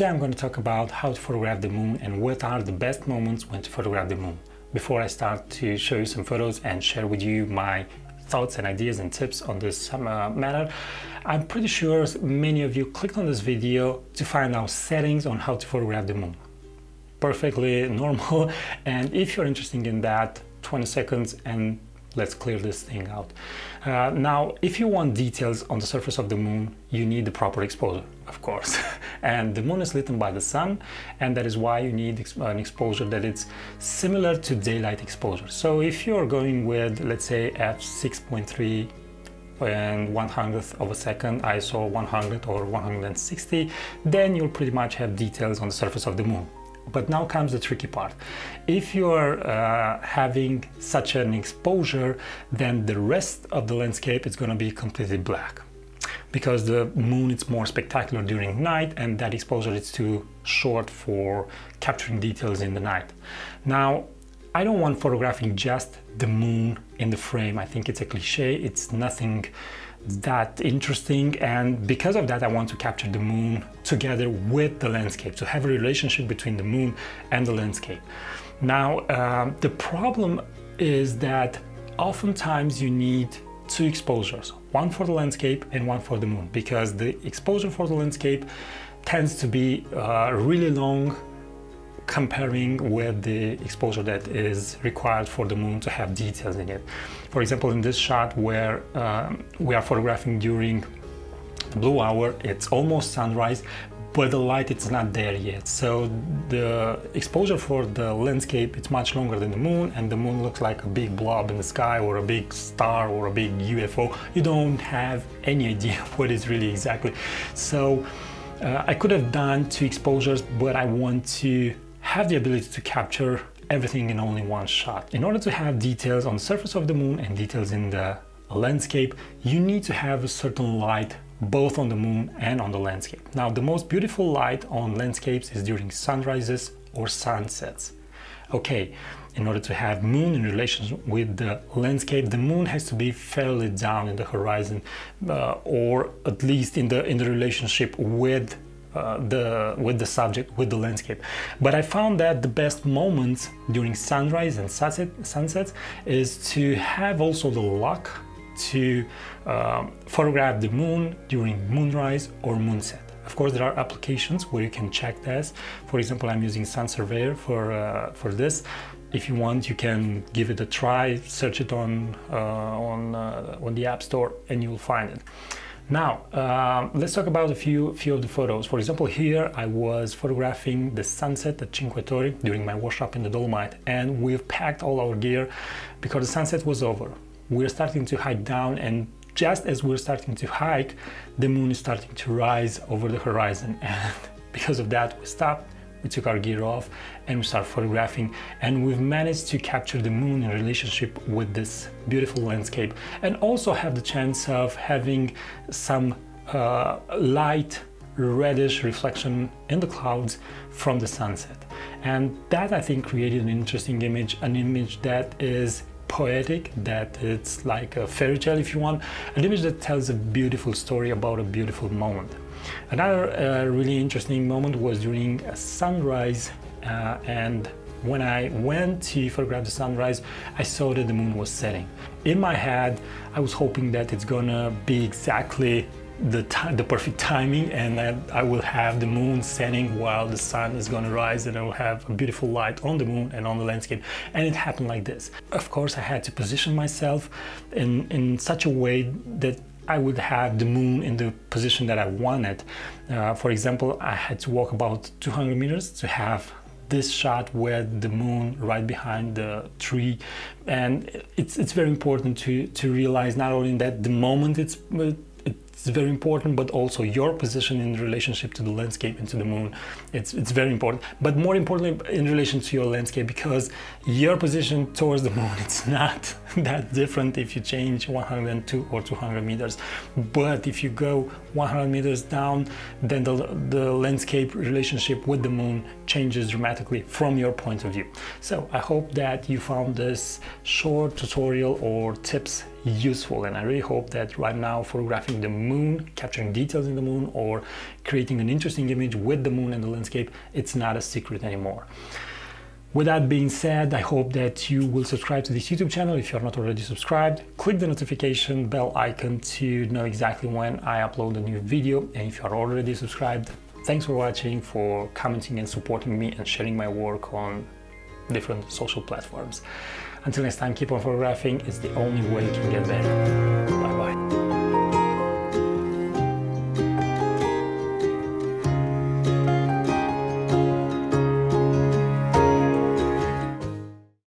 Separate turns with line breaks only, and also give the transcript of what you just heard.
Today I'm going to talk about how to photograph the moon and what are the best moments when to photograph the moon. Before I start to show you some photos and share with you my thoughts and ideas and tips on this matter, I'm pretty sure many of you clicked on this video to find out settings on how to photograph the moon. Perfectly normal, and if you're interested in that, 20 seconds and let's clear this thing out. Now, if you want details on the surface of the moon, you need the proper exposure, of course. And the moon is lit by the sun, and that is why you need an exposure that is similar to daylight exposure. So if you're going with, let's say, f6.3 and 100th of a second, ISO 100 or 160, then you'll pretty much have details on the surface of the moon. But now comes the tricky part. If you're having such an exposure, then the rest of the landscape is going to be completely black, because the moon is more spectacular during night and that exposure is too short for capturing details in the night. Now, I don't want photographing just the moon in the frame. I think it's a cliche. It's nothing that interesting, and because of that I want to capture the moon together with the landscape, to have a relationship between the moon and the landscape. Now the problem is that oftentimes you need two exposures, one for the landscape and one for the moon, because the exposure for the landscape tends to be really long comparing with the exposure that is required for the moon to have details in it. For example, in this shot where we are photographing during the blue hour, it's almost sunrise, but the light is not there yet. So the exposure for the landscape is much longer than the moon, and the moon looks like a big blob in the sky or a big star or a big UFO. You don't have any idea what is really exactly. So I could have done two exposures, but I want to have the ability to capture everything in only one shot. In order to have details on the surface of the moon and details in the landscape, you need to have a certain light both on the moon and on the landscape. Now, the most beautiful light on landscapes is during sunrises or sunsets. Okay, in order to have moon in relation with the landscape, the moon has to be fairly down in the horizon, or at least in the relationship with the subject, with the landscape. But I found that the best moments during sunrise and sunsets is to have also the luck to photograph the moon during moonrise or moonset. Of course, there are applications where you can check this. For example, I'm using Sun Surveyor for this. If you want, you can give it a try, search it on the App Store, and you'll find it. Now, let's talk about a few of the photos. For example, here I was photographing the sunset at Cinque Torri during my workshop in the Dolomite, and we've packed all our gear because the sunset was over. We're starting to hike down, and just as we're starting to hike, the moon is starting to rise over the horizon, and because of that we stopped. We took our gear off and we started photographing, and we've managed to capture the moon in relationship with this beautiful landscape, and also have the chance of having some light reddish reflection in the clouds from the sunset. And that, I think, created an interesting image, an image that is poetic, that it's like a fairy tale if you want, an image that tells a beautiful story about a beautiful moment. Another really interesting moment was during a sunrise, and when I went to photograph the sunrise, I saw that the moon was setting. In my head, I was hoping that it's gonna be exactly the perfect timing, and that I will have the moon setting while the sun is gonna rise, and I will have a beautiful light on the moon and on the landscape. And it happened like this. Of course, I had to position myself in such a way that I would have the moon in the position that I wanted. For example, I had to walk about 200 meters to have this shot with the moon right behind the tree. And it's very important to realize not only that the moment it's very important, but also your position in relationship to the landscape and to the moon. It's very important, but more importantly in relation to your landscape, because your position towards the moon, it's not that different if you change 102 or 200 meters. But if you go 100 meters down, then the landscape relationship with the moon changes dramatically from your point of view. So I hope that you found this short tutorial or tips useful, and I really hope that right now photographing the moon, capturing details in the moon, or creating an interesting image with the moon and the landscape, it's not a secret anymore. With that being said, I hope that you will subscribe to this YouTube channel if you're not already subscribed. Click the notification bell icon to know exactly when I upload a new video, and if you're already subscribed, thanks for watching, for commenting and supporting me and sharing my work on different social platforms. Until next time, keep on photographing. It's the only way you can get better.